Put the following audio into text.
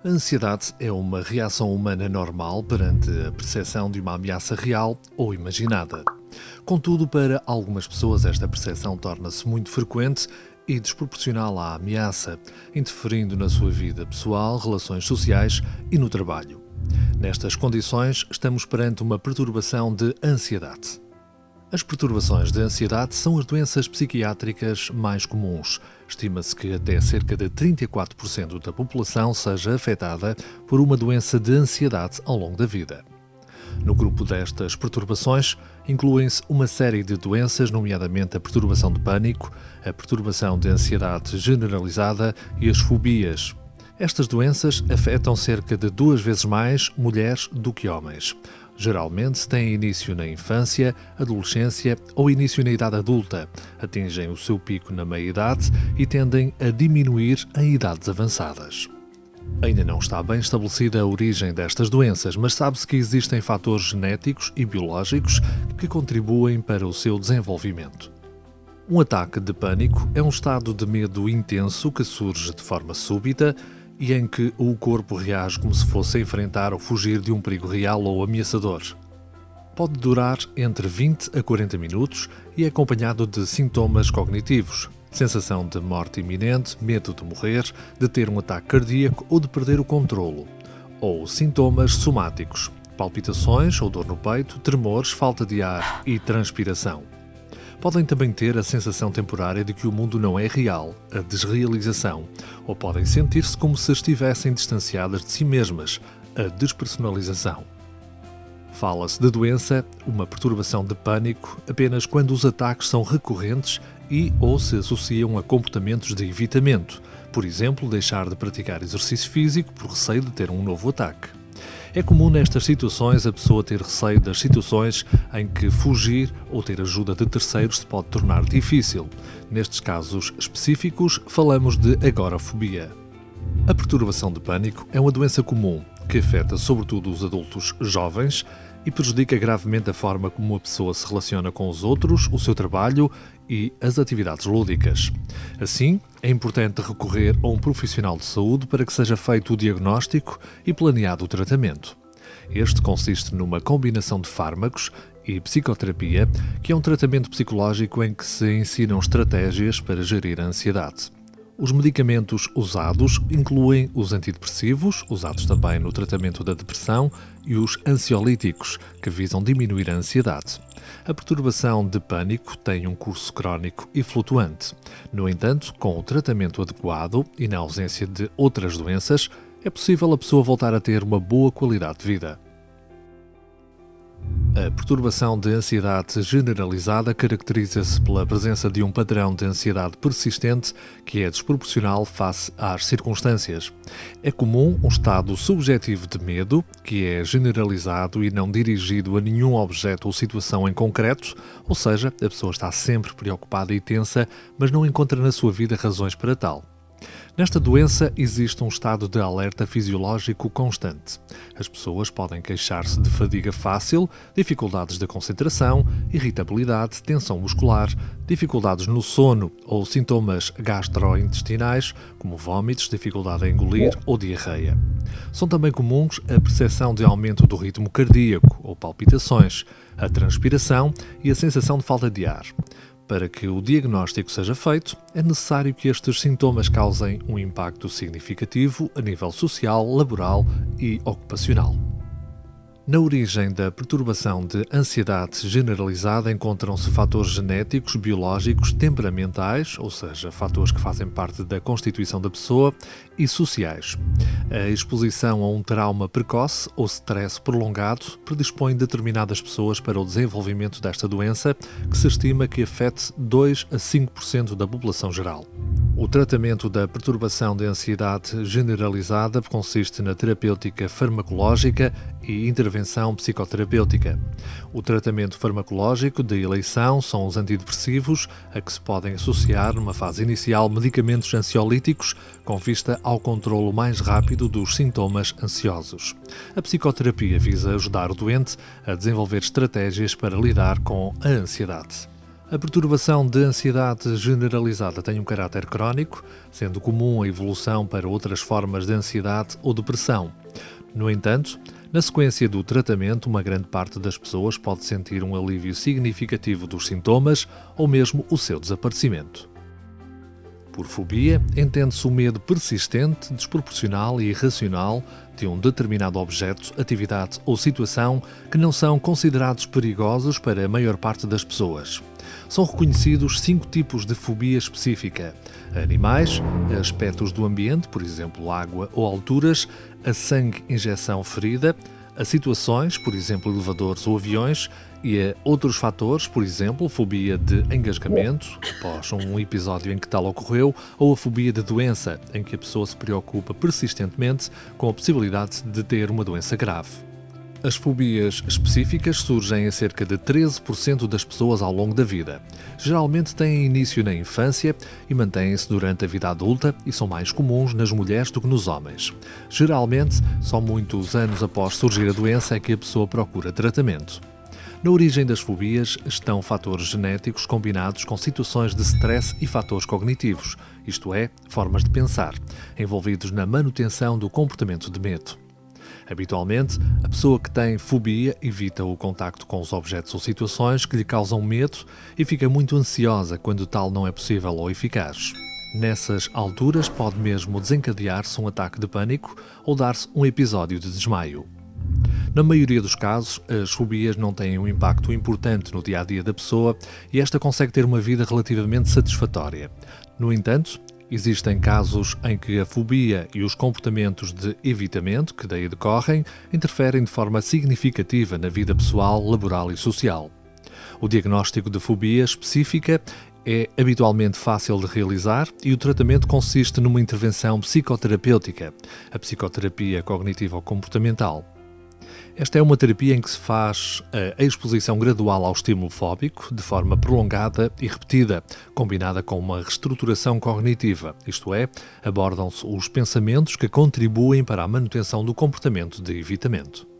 A ansiedade é uma reação humana normal perante a percepção de uma ameaça real ou imaginada. Contudo, para algumas pessoas esta percepção torna-se muito frequente e desproporcional à ameaça, interferindo na sua vida pessoal, relações sociais e no trabalho. Nestas condições, estamos perante uma perturbação de ansiedade. As perturbações de ansiedade são as doenças psiquiátricas mais comuns. Estima-se que até cerca de 34% da população seja afetada por uma doença de ansiedade ao longo da vida. No grupo destas perturbações, incluem-se uma série de doenças, nomeadamente a perturbação de pânico, a perturbação de ansiedade generalizada e as fobias. Estas doenças afetam cerca de 2 vezes mais mulheres do que homens. Geralmente têm início na infância, adolescência ou início na idade adulta, atingem o seu pico na meia-idade e tendem a diminuir em idades avançadas. Ainda não está bem estabelecida a origem destas doenças, mas sabe-se que existem fatores genéticos e biológicos que contribuem para o seu desenvolvimento. Um ataque de pânico é um estado de medo intenso que surge de forma súbita e em que o corpo reage como se fosse a enfrentar ou fugir de um perigo real ou ameaçador. Pode durar entre 20 a 40 minutos e é acompanhado de sintomas cognitivos, sensação de morte iminente, medo de morrer, de ter um ataque cardíaco ou de perder o controlo, ou sintomas somáticos, palpitações ou dor no peito, tremores, falta de ar e transpiração. Podem também ter a sensação temporária de que o mundo não é real, a desrealização, ou podem sentir-se como se estivessem distanciadas de si mesmas, a despersonalização. Fala-se de doença, uma perturbação de pânico, apenas quando os ataques são recorrentes e ou se associam a comportamentos de evitamento, por exemplo, deixar de praticar exercício físico por receio de ter um novo ataque. É comum nestas situações a pessoa ter receio das situações em que fugir ou ter ajuda de terceiros se pode tornar difícil. Nestes casos específicos, falamos de agorafobia. A perturbação de pânico é uma doença comum que afeta sobretudo os adultos jovens e prejudica gravemente a forma como a pessoa se relaciona com os outros, o seu trabalho e as atividades lúdicas. Assim, é importante recorrer a um profissional de saúde para que seja feito o diagnóstico e planeado o tratamento. Este consiste numa combinação de fármacos e psicoterapia, que é um tratamento psicológico em que se ensinam estratégias para gerir a ansiedade. Os medicamentos usados incluem os antidepressivos, usados também no tratamento da depressão, e os ansiolíticos, que visam diminuir a ansiedade. A perturbação de pânico tem um curso crónico e flutuante. No entanto, com o tratamento adequado e na ausência de outras doenças, é possível a pessoa voltar a ter uma boa qualidade de vida. A perturbação de ansiedade generalizada caracteriza-se pela presença de um padrão de ansiedade persistente que é desproporcional face às circunstâncias. É comum um estado subjetivo de medo, que é generalizado e não dirigido a nenhum objeto ou situação em concreto, ou seja, a pessoa está sempre preocupada e tensa, mas não encontra na sua vida razões para tal. Nesta doença existe um estado de alerta fisiológico constante. As pessoas podem queixar-se de fadiga fácil, dificuldades de concentração, irritabilidade, tensão muscular, dificuldades no sono ou sintomas gastrointestinais, como vômitos, dificuldade em engolir ou diarreia. São também comuns a percepção de aumento do ritmo cardíaco ou palpitações, a transpiração e a sensação de falta de ar. Para que o diagnóstico seja feito, é necessário que estes sintomas causem um impacto significativo a nível social, laboral e ocupacional. Na origem da perturbação de ansiedade generalizada encontram-se fatores genéticos, biológicos, temperamentais, ou seja, fatores que fazem parte da constituição da pessoa, e sociais. A exposição a um trauma precoce ou stress prolongado predispõe determinadas pessoas para o desenvolvimento desta doença, que se estima que afete 2 a 5% da população geral. O tratamento da perturbação de ansiedade generalizada consiste na terapêutica farmacológica e intervenção psicoterapêutica. O tratamento farmacológico de eleição são os antidepressivos, a que se podem associar, numa fase inicial, medicamentos ansiolíticos, com vista ao controlo mais rápido dos sintomas ansiosos. A psicoterapia visa ajudar o doente a desenvolver estratégias para lidar com a ansiedade. A perturbação de ansiedade generalizada tem um caráter crónico, sendo comum a evolução para outras formas de ansiedade ou depressão. No entanto, na sequência do tratamento, uma grande parte das pessoas pode sentir um alívio significativo dos sintomas ou mesmo o seu desaparecimento. Por fobia, entende-se o medo persistente, desproporcional e irracional de um determinado objeto, atividade ou situação que não são considerados perigosos para a maior parte das pessoas. São reconhecidos 5 tipos de fobia específica: a animais, a aspectos do ambiente, por exemplo, água ou alturas, a sangue, injeção, ferida, a situações, por exemplo, elevadores ou aviões, e a outros fatores, por exemplo, fobia de engasgamento, após um episódio em que tal ocorreu, ou a fobia de doença, em que a pessoa se preocupa persistentemente com a possibilidade de ter uma doença grave. As fobias específicas surgem em cerca de 13% das pessoas ao longo da vida. Geralmente têm início na infância e mantêm-se durante a vida adulta e são mais comuns nas mulheres do que nos homens. Geralmente, só muitos anos após surgir a doença é que a pessoa procura tratamento. Na origem das fobias estão fatores genéticos combinados com situações de stress e fatores cognitivos, isto é, formas de pensar, envolvidos na manutenção do comportamento de medo. Habitualmente, a pessoa que tem fobia evita o contacto com os objetos ou situações que lhe causam medo e fica muito ansiosa quando tal não é possível ou eficaz. Nessas alturas pode mesmo desencadear-se um ataque de pânico ou dar-se um episódio de desmaio. Na maioria dos casos, as fobias não têm um impacto importante no dia-a-dia da pessoa e esta consegue ter uma vida relativamente satisfatória. No entanto, existem casos em que a fobia e os comportamentos de evitamento que daí decorrem interferem de forma significativa na vida pessoal, laboral e social. O diagnóstico de fobia específica é habitualmente fácil de realizar e o tratamento consiste numa intervenção psicoterapêutica, a psicoterapia cognitivo-comportamental. Esta é uma terapia em que se faz a exposição gradual ao estímulo fóbico, de forma prolongada e repetida, combinada com uma reestruturação cognitiva, isto é, abordam-se os pensamentos que contribuem para a manutenção do comportamento de evitamento.